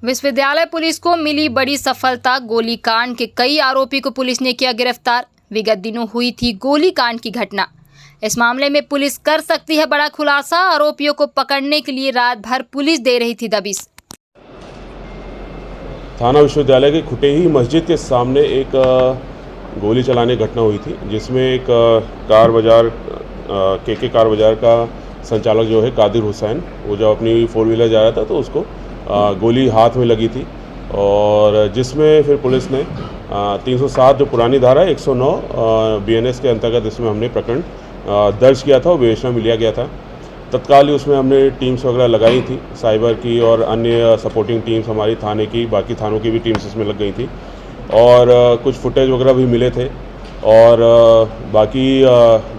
विश्वविद्यालय पुलिस को मिली बड़ी सफलता। गोलीकांड के कई आरोपी को पुलिस ने किया गिरफ्तार। विगत दिनों हुई थी गोलीकांड की घटना। इस मामले में पुलिस कर सकती है बड़ा खुलासा। आरोपियों को पकड़ने के लिए रात भर पुलिस दे रही थी दबिश। थाना विश्वविद्यालय के खुटेही मस्जिद के सामने एक गोली चलाने की घटना हुई थी, जिसमें एक कार बाजार का संचालक जो है कादिर हुसैन, वो जब अपनी 4 व्हीलर जा रहा था तो उसको गोली हाथ में लगी थी, और जिसमें फिर पुलिस ने 307 जो पुरानी धारा 109 BNS के अंतर्गत इसमें हमने प्रकरण दर्ज किया था और विवेचना में लिया गया था। तत्काल ही उसमें हमने टीम्स वगैरह लगाई थी, साइबर की और अन्य सपोर्टिंग टीम्स हमारी थाने की, बाकी थानों की भी टीम्स इसमें लग गई थी, और कुछ फुटेज वगैरह भी मिले थे, और बाकी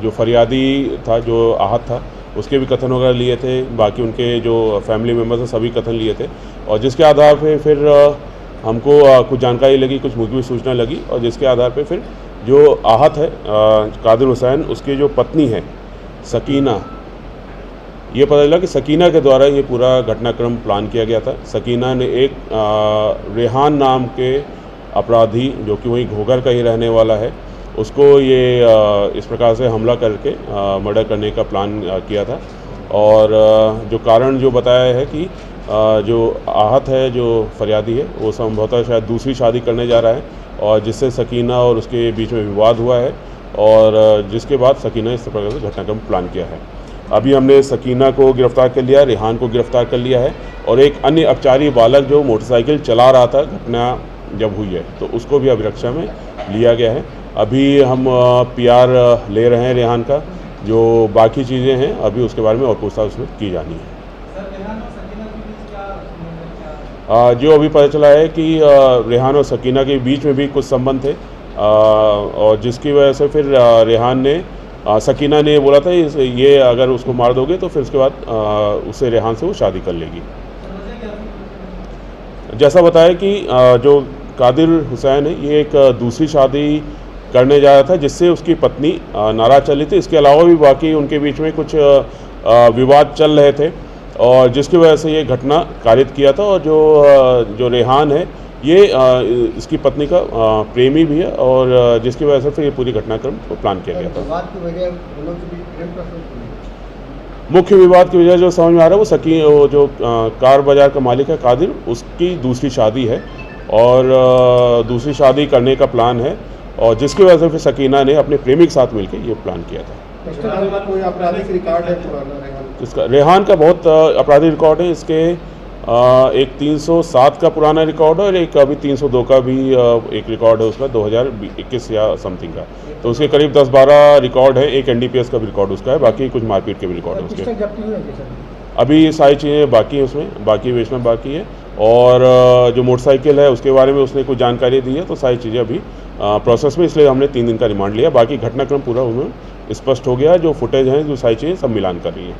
जो फरियादी था, जो आहत था, उसके भी कथन वगैरह लिए थे, बाकी उनके जो फैमिली मेम्बर्स हैं सभी कथन लिए थे, और जिसके आधार पे फिर हमको कुछ जानकारी लगी, कुछ मुखबिर सूचना लगी, और जिसके आधार पे फिर जो आहत है कादिर हुसैन, उसकी जो पत्नी है सकीना, ये पता चला कि सकीना के द्वारा ये पूरा घटनाक्रम प्लान किया गया था। सकीना ने एक रेहान नाम के अपराधी, जो कि वहीं घोघर का ही रहने वाला है, उसको ये इस प्रकार से हमला करके मर्डर करने का प्लान किया था। और जो कारण जो बताया है कि जो आहत है, जो फरियादी है, वो संभवतः शायद दूसरी शादी करने जा रहा है, और जिससे सकीना और उसके बीच में विवाद हुआ है, और जिसके बाद सकीना इस प्रकार से घटनाक्रम प्लान किया है। अभी हमने सकीना को गिरफ्तार कर लिया, रेहान को गिरफ्तार कर लिया है, और एक अन्य अपचारी बालक जो मोटरसाइकिल चला रहा था घटना जब हुई है, तो उसको भी अभिरक्षा में लिया गया है। अभी हम PR ले रहे हैं रेहान का। जो बाकी चीज़ें हैं अभी उसके बारे में और पूछताछ उसमें की जानी है। जो अभी पता चला है कि रेहान और सकीना के बीच में भी कुछ संबंध थे, और जिसकी वजह से फिर रेहान ने सकीना ने बोला था ये अगर उसको मार दोगे तो फिर उसके बाद उससे रेहान से वो शादी कर लेगी। जैसा बताया कि जो कादिर हुसैन है, ये एक दूसरी शादी करने जा रहा था, जिससे उसकी पत्नी नाराज़ चल रही थी। इसके अलावा भी बाकी उनके बीच में कुछ विवाद चल रहे थे, और जिसकी वजह से ये घटना कारित किया था। और जो रेहान है, ये इसकी पत्नी का प्रेमी भी है, और जिसकी वजह से फिर ये पूरी घटनाक्रम को प्लान किया गया था। मुख्य विवाद की वजह जो समझ में आ रहा है वो जो कार बाजार का मालिक है कादिर, उसकी दूसरी शादी है, और दूसरी शादी करने का प्लान है, और जिसकी वजह से फिर सकीना ने अपने प्रेमी के साथ मिलकर ये प्लान किया था। कोई आपराधिक रिकॉर्ड है इसका? रेहान का बहुत आपराधिक रिकॉर्ड है। इसके एक 307 का पुराना रिकॉर्ड है, और एक अभी 302 का भी एक रिकॉर्ड है उसका, 2021 या समथिंग का। तो उसके करीब 10-12 रिकॉर्ड है। एक NDPS का भी रिकॉर्ड उसका है, बाकी कुछ मारपीट के भी रिकॉर्ड है उसके। अभी सारी चीज़ें बाकी हैं, उसमें बाकी बेचना बाकी है, और जो मोटरसाइकिल है उसके बारे में उसने कुछ जानकारी दी है, तो सारी चीज़ें अभी प्रोसेस में, इसलिए हमने 3 दिन का रिमांड लिया। बाकी घटनाक्रम पूरा उन्हें स्पष्ट हो गया। जो फुटेज हैं, जो सारी चीज़ें सब मिलान कर रही है।